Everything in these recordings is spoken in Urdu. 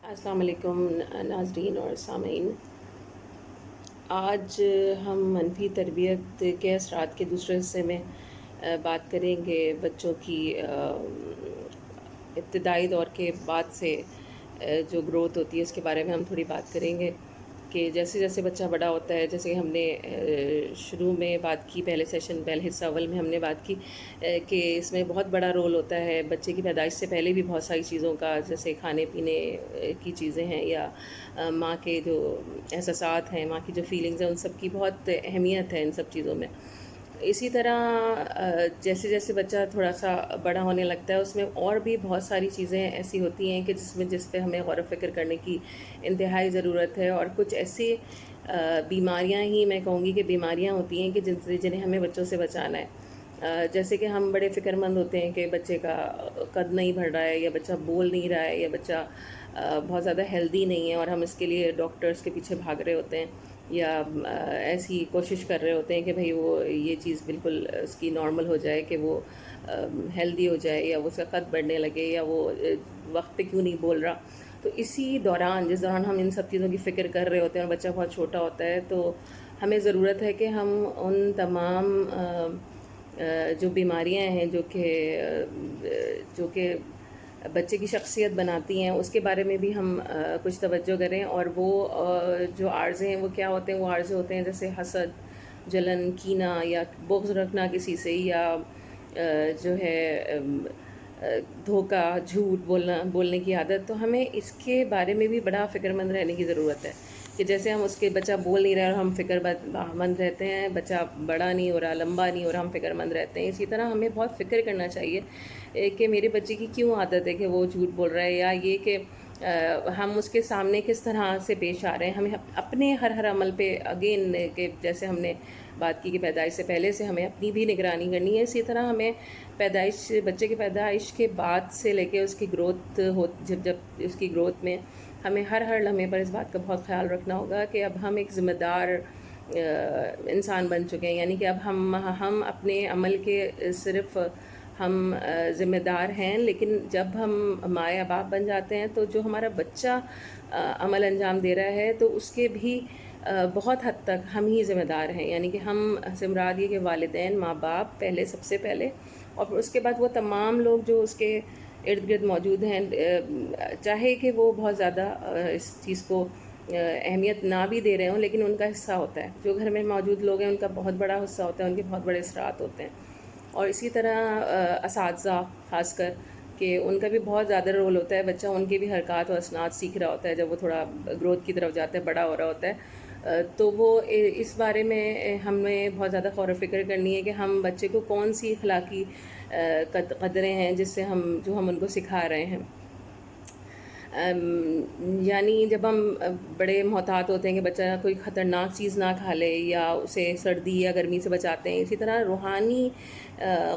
السلام علیکم ناظرین اور سامعین. آج ہم منفی تربیت کے اثرات کے دوسرے حصے میں بات کریں گے. بچوں کی ابتدائی دور کے بعد سے جو گروتھ ہوتی ہے اس کے بارے میں ہم تھوڑی بات کریں گے کہ جیسے جیسے بچہ بڑا ہوتا ہے. جیسے کہ ہم نے شروع میں بات کی، پہلے حصہ اول میں ہم نے بات کی کہ اس میں بہت بڑا رول ہوتا ہے بچے کی پیدائش سے پہلے بھی بہت ساری چیزوں کا، جیسے کھانے پینے کی چیزیں ہیں یا ماں کے جو احساسات ہیں، ماں کی جو فیلنگز ہیں، ان سب کی بہت اہمیت ہے ان سب چیزوں میں. اسی طرح جیسے جیسے بچہ تھوڑا سا بڑا ہونے لگتا ہے اس میں اور بھی بہت ساری چیزیں ایسی ہوتی ہیں کہ جس پہ ہمیں غور و فکر کرنے کی انتہائی ضرورت ہے. اور کچھ ایسی بیماریاں ہی میں کہوں گی کہ بیماریاں ہوتی ہیں کہ جنہیں ہمیں بچوں سے بچانا ہے. جیسے کہ ہم بڑے فکر مند ہوتے ہیں کہ بچے کا قد نہیں بڑھ رہا ہے، یا بچہ بول نہیں رہا ہے، یا بچہ بہت زیادہ ہیلدی نہیں ہے، اور ہم اس کے لیے ڈاکٹرز کے پیچھے بھاگ رہے ہوتے ہیں یا ایسی کوشش کر رہے ہوتے ہیں کہ بھئی وہ یہ چیز بالکل اس کی نارمل ہو جائے، کہ وہ ہیلدی ہو جائے، یا اس کا قد بڑھنے لگے، یا وہ وقت پہ کیوں نہیں بول رہا. تو اسی دوران جس دوران ہم ان سب چیزوں کی فکر کر رہے ہوتے ہیں اور بچہ بہت چھوٹا ہوتا ہے، تو ہمیں ضرورت ہے کہ ہم ان تمام جو بیماریاں ہیں جو کہ بچے کی شخصیت بناتی ہیں اس کے بارے میں بھی ہم کچھ توجہ کریں. اور وہ جو عارضے ہیں وہ کیا ہوتے ہیں؟ وہ عارضے ہوتے ہیں جیسے حسد، جلن، کینہ، یا بغض رکھنا کسی سے، یا جو ہے دھوکہ، جھوٹ بولنے کی عادت. تو ہمیں اس کے بارے میں بھی بڑا فکر مند رہنے کی ضرورت ہے کہ جیسے ہم اس کے بچہ بول نہیں رہا اور ہم فکر مند رہتے ہیں، بچہ بڑا نہیں ہو رہا، لمبا نہیں ہو رہا، ہم فکر مند رہتے ہیں. اسی طرح ہمیں بہت فکر کرنا چاہیے کہ میرے بچے کی کیوں عادت ہے کہ وہ جھوٹ بول رہا ہے، یا یہ کہ ہم اس کے سامنے کس طرح سے پیش آ رہے ہیں. ہمیں اپنے ہر عمل پہ اگین کہ جیسے ہم نے بات کی کہ پیدائش سے پہلے سے ہمیں اپنی بھی نگرانی کرنی ہے، اسی طرح ہمیں بچے کی پیدائش کے بعد سے لے کے اس کی گروتھ جب اس کی گروتھ میں ہمیں ہر لمحے پر اس بات کا بہت خیال رکھنا ہوگا کہ اب ہم ایک ذمہ دار انسان بن چکے ہیں. یعنی کہ اب ہم اپنے عمل کے صرف ہم ذمہ دار ہیں، لیکن جب ہم ماں یا باپ بن جاتے ہیں تو جو ہمارا بچہ عمل انجام دے رہا ہے تو اس کے بھی بہت حد تک ہم ہی ذمہ دار ہیں. یعنی کہ ہم سے مراد یہ کہ والدین، ماں باپ پہلے، سب سے پہلے، اور پھر اس کے بعد وہ تمام لوگ جو اس کے ارد گرد موجود ہیں، چاہے کہ وہ بہت زیادہ اس چیز کو اہمیت نہ بھی دے رہے ہوں، لیکن ان کا حصہ ہوتا ہے. جو گھر میں موجود لوگ ہیں ان کا بہت بڑا حصہ ہوتا ہے، ان کے بہت بڑے اثرات ہوتے ہیں. اور اسی طرح اساتذہ خاص کر کہ ان کا بھی بہت زیادہ رول ہوتا ہے. بچہ ان کے بھی حرکات و اسناد سیکھ رہا ہوتا ہے جب وہ تھوڑا گروتھ کی طرف جاتا ہے، بڑا ہو رہا ہوتا ہے. تو وہ اس بارے میں ہمیں بہت زیادہ غور و فکر کرنی ہے کہ ہم بچے کو کون سی اخلاقی قدریں ہیں جو ہم ان کو سکھا رہے ہیں. یعنی جب ہم بڑے محتاط ہوتے ہیں کہ بچہ کوئی خطرناک چیز نہ کھا لے یا اسے سردی یا گرمی سے بچاتے ہیں، اسی طرح روحانی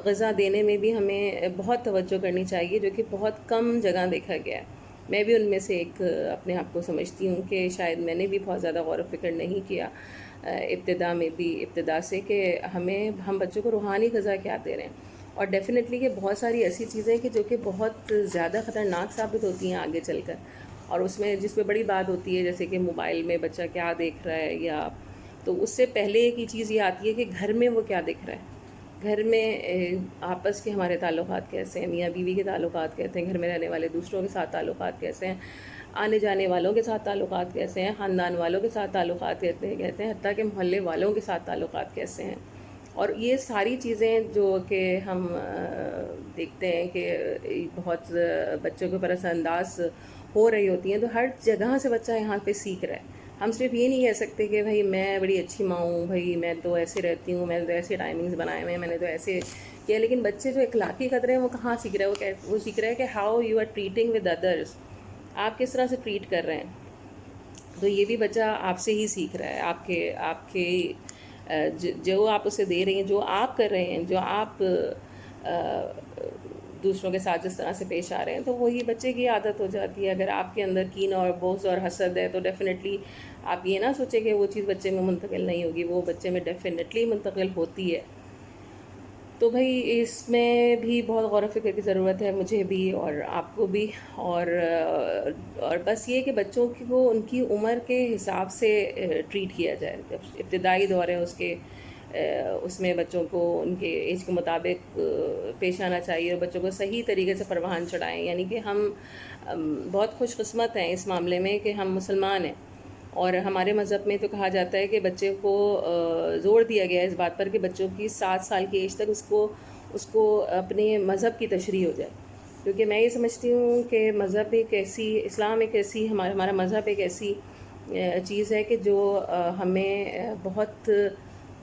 غذا دینے میں بھی ہمیں بہت توجہ کرنی چاہیے، جو کہ بہت کم جگہ دیکھا گیا ہے. میں بھی ان میں سے ایک اپنے آپ کو سمجھتی ہوں کہ شاید میں نے بھی بہت زیادہ غور و فکر نہیں کیا ابتدا سے کہ ہم بچوں کو روحانی غذا کیا دے رہے ہیں. اور ڈیفینیٹلی کہ بہت ساری ایسی چیزیں کہ جو کہ بہت زیادہ خطرناک ثابت ہوتی ہیں آگے چل کر، اور جس میں بڑی بات ہوتی ہے جیسے کہ موبائل میں بچہ کیا دیکھ رہا ہے، یا تو اس سے پہلے ایک ہی چیز یہ آتی ہے کہ گھر میں وہ کیا دیکھ رہا ہے. گھر میں آپس کے ہمارے تعلقات کیسے ہیں، میاں بیوی کے تعلقات کیسے ہیں، گھر میں رہنے والے دوسروں کے ساتھ تعلقات کیسے ہیں، آنے جانے والوں کے ساتھ تعلقات کیسے ہیں، خاندان والوں کے ساتھ تعلقات کیسے ہیں، حتیٰ کہ محلے والوں کے ساتھ تعلقات کیسے ہیں. اور یہ ساری چیزیں جو کہ ہم دیکھتے ہیں کہ بہت بچوں کے اوپر اثر انداز ہو رہی ہوتی ہیں، تو ہر جگہ سے بچہ یہاں پہ سیکھ رہا ہے. ہم صرف یہ نہیں کہہ سکتے کہ بھائی میں بڑی اچھی ماں ہوں، بھائی میں تو ایسے رہتی ہوں، میں نے تو ایسے ٹائمنگز بنائے ہوئے ہیں، میں نے تو ایسے کیا. لیکن بچے جو اخلاقی قدریں ہیں وہ کہاں سیکھ رہے ہیں؟ وہ سیکھ رہے ہیں کہ how you are treating with others, آپ کس طرح سے ٹریٹ کر رہے ہیں. تو یہ بھی بچہ آپ سے ہی سیکھ رہا ہے، آپ کے جو آپ اسے دے رہے ہیں، جو آپ کر رہے ہیں، جو آپ دوسروں کے ساتھ جس طرح سے پیش آ رہے ہیں، تو وہی بچے کی عادت ہو جاتی ہے. اگر آپ کے اندر کین اور بغض اور حسد ہے تو ڈیفینیٹلی آپ یہ نہ سوچیں کہ وہ چیز بچے میں منتقل نہیں ہوگی، وہ بچے میں ڈیفینیٹلی منتقل ہوتی ہے. تو بھائی اس میں بھی بہت غور و فکر کی ضرورت ہے، مجھے بھی اور آپ کو بھی، اور بس یہ کہ بچوں کو ان کی عمر کے حساب سے ٹریٹ کیا جائے. جب ابتدائی دور ہے اس میں بچوں کو ان کے ایج کے مطابق پیش آنا چاہیے، اور بچوں کو صحیح طریقے سے پروان چڑھائیں. یعنی کہ ہم بہت خوش قسمت ہیں اس معاملے میں کہ ہم مسلمان ہیں، اور ہمارے مذہب میں تو کہا جاتا ہے کہ بچے کو زور دیا گیا ہے اس بات پر کہ بچوں کی 7 سال کی ایج تک اس کو اپنے مذہب کی تشریح ہو جائے. کیونکہ میں یہ سمجھتی ہوں کہ مذہب ایک ایسی، اسلام ایک ایسی، ہمارا مذہب ایک ایسی چیز ہے کہ جو ہمیں بہت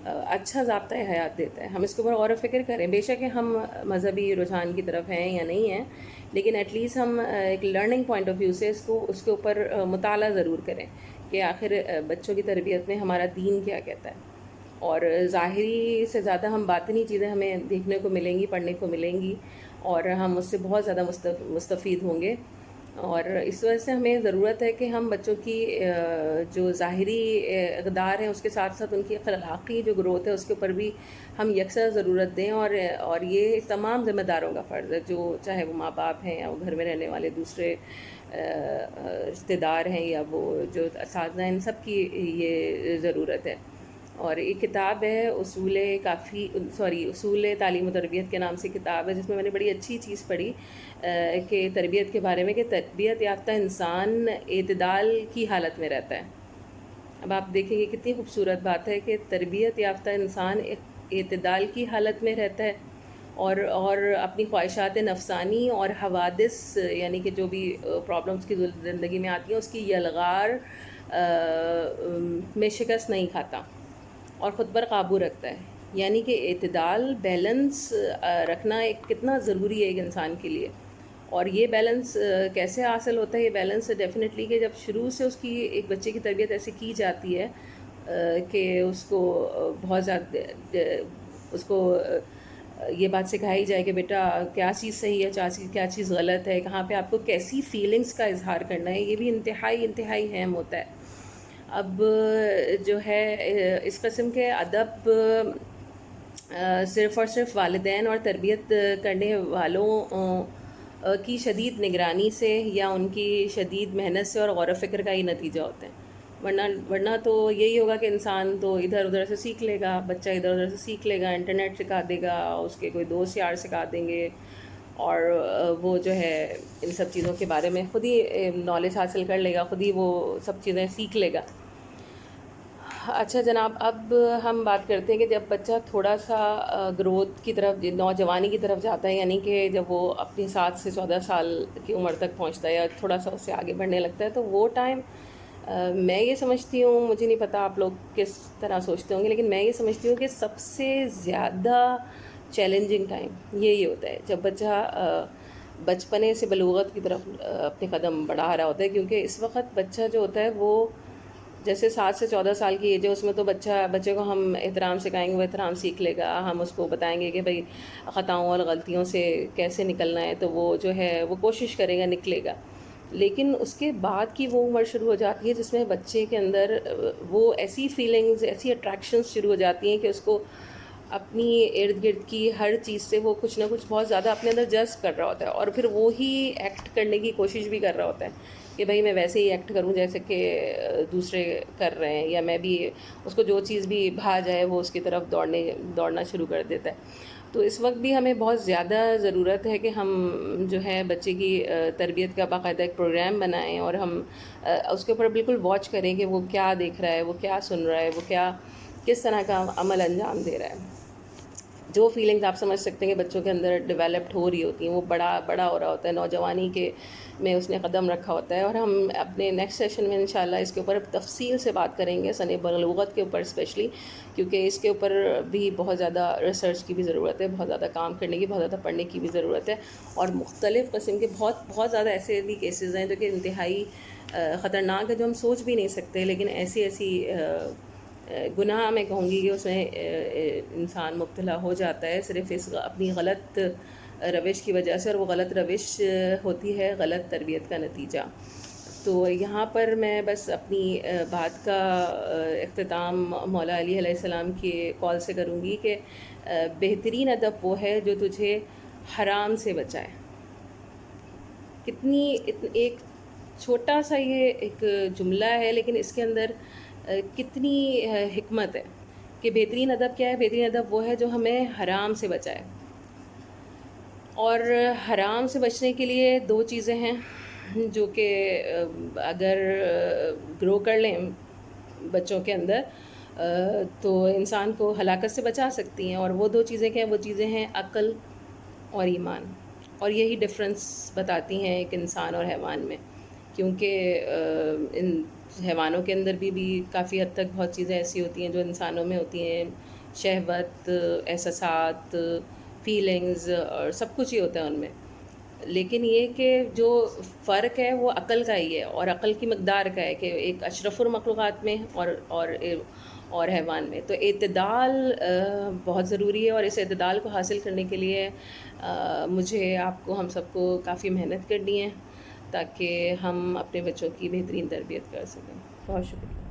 اچھا ضابطۂ حیات دیتا ہے. ہم اس کے اوپر غور و فکر کریں. بے شک ہم مذہبی رجحان کی طرف ہیں یا نہیں ہیں، لیکن ایٹ لیسٹ ہم ایک لرننگ پوائنٹ آف ویو سے اس کے اوپر مطالعہ ضرور کریں کہ آخر بچوں کی تربیت میں ہمارا دین کیا کہتا ہے. اور ظاہری سے زیادہ ہم باطنی چیزیں ہمیں دیکھنے کو ملیں گی، پڑھنے کو ملیں گی، اور ہم اس سے بہت زیادہ مستفید ہوں گے. اور اس وجہ سے ہمیں ضرورت ہے کہ ہم بچوں کی جو ظاہری اقدار ہیں اس کے ساتھ ساتھ ان کی اخلاقی جو گروتھ ہے اس کے اوپر بھی ہم یکساں ضرورت دیں. اور یہ تمام ذمہ داروں کا فرض ہے، جو چاہے وہ ماں باپ ہیں یا وہ گھر میں رہنے والے دوسرے رشتہ دار ہیں یا وہ جو اساتذہ ہیں، ان سب کی یہ ضرورت ہے. اور ایک کتاب ہے اصول تعلیم و تربیت کے نام سے کتاب ہے، جس میں نے بڑی اچھی چیز پڑھی کہ تربیت کے بارے میں، کہ تربیت یافتہ انسان اعتدال کی حالت میں رہتا ہے. اب آپ دیکھیں یہ کتنی خوبصورت بات ہے کہ تربیت یافتہ انسان اعتدال کی حالت میں رہتا ہے، اور اپنی خواہشات نفسانی اور حوادث، یعنی کہ جو بھی پرابلمس کی زندگی میں آتی ہیں، اس کی یلغار میں شکست نہیں کھاتا اور خود پر قابو رکھتا ہے. یعنی کہ اعتدال، بیلنس رکھنا کتنا ضروری ہے ایک انسان کے لیے. اور یہ بیلنس کیسے حاصل ہوتا ہے؟ یہ بیلنس ڈیفینیٹلی کہ جب شروع سے اس کی ایک بچے کی تربیت ایسی کی جاتی ہے کہ اس کو بہت زیادہ اس کو یہ بات سکھائی جائے کہ بیٹا کیا چیز صحیح ہے، کیا چیز غلط ہے، کہاں پہ آپ کو کیسی فیلنگز کا اظہار کرنا ہے. یہ بھی انتہائی اہم ہوتا ہے. اب جو ہے اس قسم کے ادب صرف اور صرف والدین اور تربیت کرنے والوں کی شدید نگرانی سے یا ان کی شدید محنت سے اور غور و فکر کا ہی نتیجہ ہوتا ہے. ورنہ تو یہی ہوگا کہ انسان تو ادھر ادھر سے سیکھ لے گا، بچہ ادھر ادھر سے سیکھ لے گا، انٹرنیٹ سکھا دے گا، اس کے کوئی دوست یار سکھا دیں گے، اور وہ جو ہے ان سب چیزوں کے بارے میں خود ہی نالج حاصل کر لے گا، خود ہی وہ سب چیزیں سیکھ لے گا. اچھا جناب، اب ہم بات کرتے ہیں کہ جب بچہ تھوڑا سا گروتھ کی طرف، نوجوانی کی طرف جاتا ہے، یعنی کہ جب وہ اپنی 7 سے 14 سال کی عمر تک پہنچتا ہے یا تھوڑا سا اس سے آگے بڑھنے لگتا ہے، تو وہ ٹائم میں یہ سمجھتی ہوں، مجھے نہیں پتہ آپ لوگ کس طرح سوچتے ہوں گے، لیکن میں یہ سمجھتی ہوں کہ سب سے زیادہ چیلنجنگ ٹائم یہی ہوتا ہے جب بچہ بچپنے سے بلوغت کی طرف اپنے قدم بڑھا رہا ہوتا ہے. کیونکہ اس وقت بچہ جو ہوتا ہے وہ جیسے 7 سے 14 سال کی ایج ہے، اس میں تو بچے کو ہم احترام سکھائیں گے، وہ احترام سیکھ لے گا. ہم اس کو بتائیں گے کہ بھئی خطاؤں اور غلطیوں سے کیسے نکلنا ہے، تو وہ جو ہے وہ کوشش کرے گا، نکلے گا. لیکن اس کے بعد کی وہ عمر شروع ہو جاتی ہے جس میں بچے کے اندر وہ ایسی فیلنگز، ایسی اٹریکشنز شروع ہو جاتی ہیں کہ اس کو اپنی ارد گرد کی ہر چیز سے وہ کچھ نہ کچھ بہت زیادہ اپنے اندر جذب کر رہا ہوتا ہے، اور پھر وہی ایکٹ کرنے کی کوشش بھی کر رہا ہوتا ہے کہ بھئی میں ویسے ہی ایکٹ کروں جیسے کہ دوسرے کر رہے ہیں، یا میں بھی اس کو جو چیز بھی بھا جائے وہ اس کی طرف دوڑنا شروع کر دیتا ہے. تو اس وقت بھی ہمیں بہت زیادہ ضرورت ہے کہ ہم جو ہے بچے کی تربیت کا باقاعدہ ایک پروگرام بنائیں، اور ہم اس کے اوپر بالکل واچ کریں کہ وہ کیا دیکھ رہا ہے، وہ کیا سن رہا ہے، وہ کس طرح کا عمل انجام دے رہا ہے. جو فیلنگز آپ سمجھ سکتے ہیں کہ بچوں کے اندر ڈیولپڈ ہو رہی ہوتی ہیں، وہ بڑا ہو رہا ہوتا ہے، نوجوانی کے میں اس نے قدم رکھا ہوتا ہے. اور ہم اپنے نیکسٹ سیشن میں انشاءاللہ اس کے اوپر تفصیل سے بات کریں گے، سن بلوغت کے اوپر اسپیشلی، کیونکہ اس کے اوپر بھی بہت زیادہ ریسرچ کی بھی ضرورت ہے، بہت زیادہ کام کرنے کی، بہت زیادہ پڑھنے کی بھی ضرورت ہے. اور مختلف قسم کے بہت زیادہ ایسے بھی کیسز ہیں جو کہ انتہائی خطرناک ہے، جو ہم سوچ بھی نہیں سکتے، لیکن ایسی گناہ میں کہوں گی کہ اس میں انسان مبتلا ہو جاتا ہے صرف اس اپنی غلط روش کی وجہ سے، اور وہ غلط روش ہوتی ہے غلط تربیت کا نتیجہ. تو یہاں پر میں بس اپنی بات کا اختتام مولا علی علیہ السلام کے قول سے کروں گی کہ بہترین ادب وہ ہے جو تجھے حرام سے بچائے. ایک چھوٹا سا یہ ایک جملہ ہے، لیکن اس کے اندر کتنی حکمت ہے کہ بہترین ادب کیا ہے. بہترین ادب وہ ہے جو ہمیں حرام سے بچائے. اور حرام سے بچنے کے لیے دو چیزیں ہیں جو کہ اگر گرو کر لیں بچوں کے اندر تو انسان کو ہلاکت سے بچا سکتی ہیں. اور وہ دو چیزیں کیا ہیں؟ وہ چیزیں ہیں عقل اور ایمان. اور یہی ڈفرینس بتاتی ہیں ایک انسان اور حیوان میں، کیونکہ ان حیوانوں کے اندر بھی کافی حد تک بہت چیزیں ایسی ہوتی ہیں جو انسانوں میں ہوتی ہیں، شہوت، احساسات، فیلنگز، اور سب کچھ ہی ہوتا ہے ان میں. لیکن یہ کہ جو فرق ہے وہ عقل کا ہی ہے، اور عقل کی مقدار کا ہے کہ ایک اشرف المخلوقات میں اور حیوان میں. تو اعتدال بہت ضروری ہے، اور اس اعتدال کو حاصل کرنے کے لیے مجھے، آپ کو، ہم سب کو کافی محنت کرنی ہے تاکہ ہم اپنے بچوں کی بہترین تربیت کر سکیں. بہت شکریہ.